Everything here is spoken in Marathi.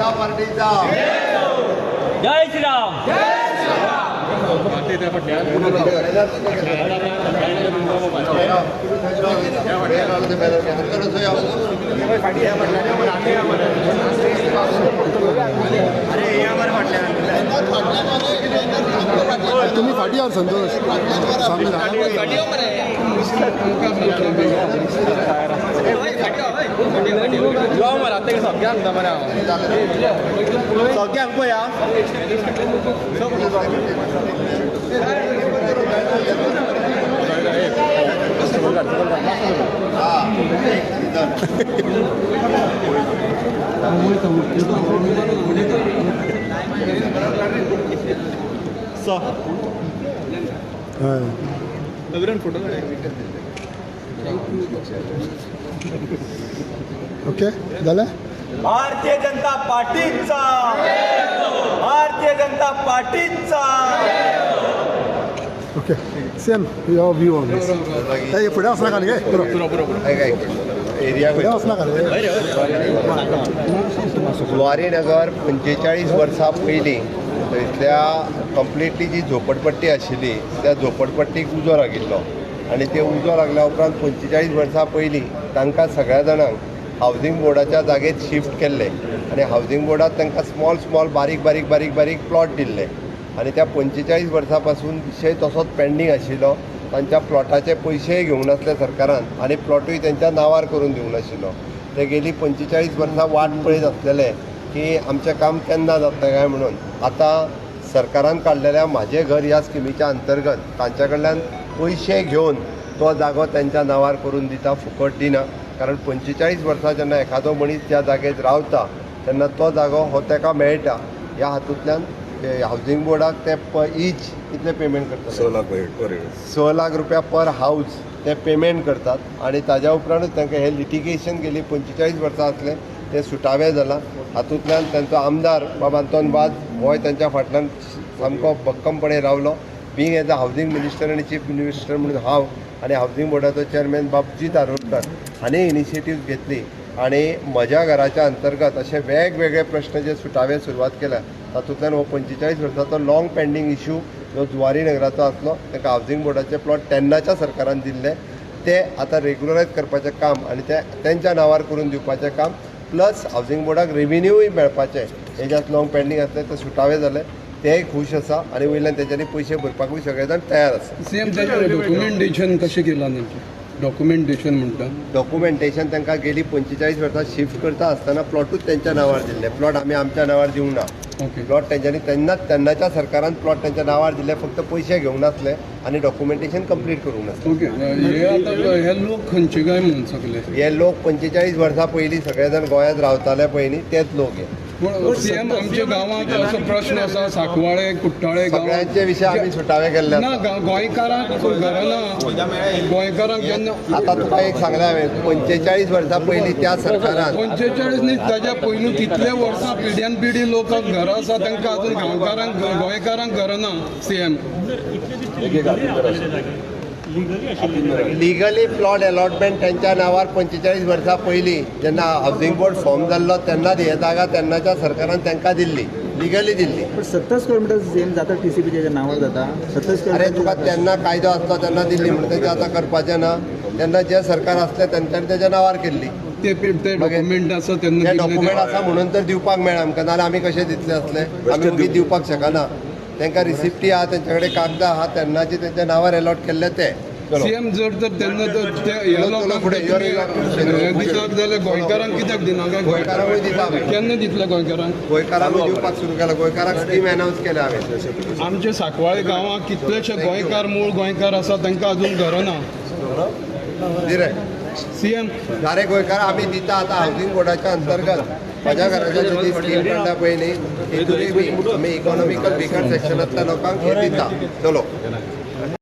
जनता पार्टीचा जय श्रीराम. तुम्ही फाटी आहात संतोष सगळ्यांक पळया फोटो ओके झालं. भारतीय जनता पार्टीचा भारतीय जनता पार्टीचा okay same your view on this. काही पुढे असणार का नाही काय एरिया पुढे असणार का जुवारीनगर 45 वर्सां पयलीं थंयसल्या कंप्लिटली जी झोपडपट्टी आशिल्ली त्या झोपडपट्टीक उजो लागिल्लो आनी ते उजो लागल्या उपरांत 45 वर्सां पयलीं तांकां सगळ्या जाणांक हावजींग बोर्डाच्या जागेत शिफ्ट केल्ले आनी हावजींग बोर्डात तांकां स्मॉल बारीक प्लॉट दिल्ले आनी त्या 45 वर्सां पासून विशय तसोच पेंडींग आशिल्लो. तांच्या प्लॉटाचे पयशेय घेवंक नासले सरकारान आनी प्लॉटूय तेंच्या नांवार करून दिवंक नाशिल्लो. ते गेली 45 वर्सां वाट पळयत आसलेले की आमचें काम केन्ना जातलें काय म्हणून. आतां सरकारान काडलेल्या म्हाजें घर ह्या स्किमीच्या अंतर्गत तांच्या कडल्यान पयशे घेवन तो जागो त्यांच्या नांवार करून दिता, फुकट दिना. कारण 45 वर्सां जेन्ना एखादो मनीस त्या जागेत रावता तेन्ना तो जागो हो ताका मेळटा. ह्या हातूंतल्यान हावजींग बोर्डाक ते ईच कितले पेमेंट करतात 6 लाख रुपया पर हाऊस ते पेमेंट करतात आनी ताज्या उपरांतूच तांकां हे लिटिगेशन गेली 45 वर्सां आसलें ते सुटावें जालां. हातूंतल्यान तांचो आमदार बाब आंतोन वाज होय तांच्या फाटल्यान सामको भक्कमपणे रावलो. Being as a housing minister आनी चीफ मिनिस्टर म्हणून हांव आनी हावजींग बोर्डाचो चेअरमॅन बाबजी धारोडकर हाणें इनिशिएटीव घेतली आनी म्हज्या घराच्या अंतर्गत अशे वेगवेगळे प्रश्न जे सुटावे सुरवात केल्या. तातूंतल्यान हो 45 वर्सांचो लॉंग पेंडींग इश्यू जो जुवारी नगराचो आसलो ताका हावजींग बोर्डाचे प्लॉट तेन्नाच्या सरकारान दिल्ले ते आतां रेग्युलरायज करपाचें काम आनी ते तेंच्या नांवार करून दिवपाचें काम प्लस हावजींग बोर्डाक रेव्हेन्यूय मेळपाचें हे जे लॉंग पेंडींग आसलें ते सुटावे जाले. तेय खूश आसा आनी वयल्यान तेंच्यांनी पयशे भरपाकूय सगळे जाण तयार आसा. सीएम डॉक्युमेंटेशन कशें केलां डॉक्युमेंटेशन म्हणटा डॉक्युमेंटेशन तांकां गेली 45 वर्सां शिफ्ट करता आसतना प्लॉटूच तेंच्या नांवार दिल्ले. प्लॉट आमी आमच्या नांवार दिवंक ना. प्लॉट तेंच्यांनी तेन्नाच्या सरकारान प्लॉट तेंच्या नांवार दिल्ले, फक्त पयशे घेवंक नासले आनी डॉक्युमेंटेशन कंप्लीट करूंक नासलें. ओके हे आतां हे लोक खंयचे काय म्हणून सगळे हे लोक 45 वर्सां पयलीं सगळे जाण गोंयांत रावताले पळय न्ही तेच लोक हे. पूण सीएम आमच्या गांवांत असो प्रश्न आसा सांकवाळे कुट्टाळे सगळ्यांचे विशय आमी सुटावे केल्ले ना गोंयकारांक घरां ना गोंयकारांक केन्ना आतां तुका एक सांगलें हांवें 45 वर्सां पयलीं त्या सरकारान 45 न्ही ताच्या पयलू कितले वर्सां पिढ्यान पिढी लोकांक घरां आसा तांकां अजून गांवकारांक गोंयकारांक घरां ना. सीएम लिगली प्लॉट अलॉटमेंट त्यांच्या नांवार 45 वर्सां पयलीं जेन्ना हावजींग बोर्ड फॉर्म जाल्लो तेन्ना हे जागा तेन्नाच्या सरकारान तांकां दिल्ली, लिगली दिल्ली. पण 27 किलोमीटर सेम जाता TCPच्या नावार जाता 27 अरे तुका तेन्ना कायदो आसलो तेन्ना दिल्ली म्हणून तेजें आतां करपाचें ना. तेन्ना जे सरकार आसलें तेंच्यांनी तेज्या नांवार केल्ली. ते डॉक्युमेंट आसा तेन्ना ते डॉक्युमेंट आसा म्हणून तर दिवपाक मेळ्ळा आमकां, नाल्यार आमी कशें दितले असले. आमी उगीच दिवपाक शकना. तांकां रिसिप्टी आहा, तेंचे कडेन कागदां आहा, तेन्नाचे तेंच्या नांवार अलॉट केल्ले ते. सीएम जर तर तेन्ना दितात जाल्यार गोंयकारांक कित्याक दिना काय गोंयकारांकूय दिता आमी. केन्ना दितले गोंयकारांक गोंयकारांकूय दिवपाक सुरू केला. गोंयकारांक स्कीम अनावन्स केल्या हांवें. आमचे सांकवाळे गांवांत कितलेशे गोंयकार मूळ गोंयकार आसा तांकां अजून घरां ना. सीएम सारे गोंयकार आमी दिता. आतां हावजींग बोर्डाच्या अंतर्गत म्हज्या घराच्या जी स्कीम काडटा पळय न्ही तितूनय बी आमी इकॉनॉमिकल विकर सेक्शनांतल्या लोकांक हे दिता. चलो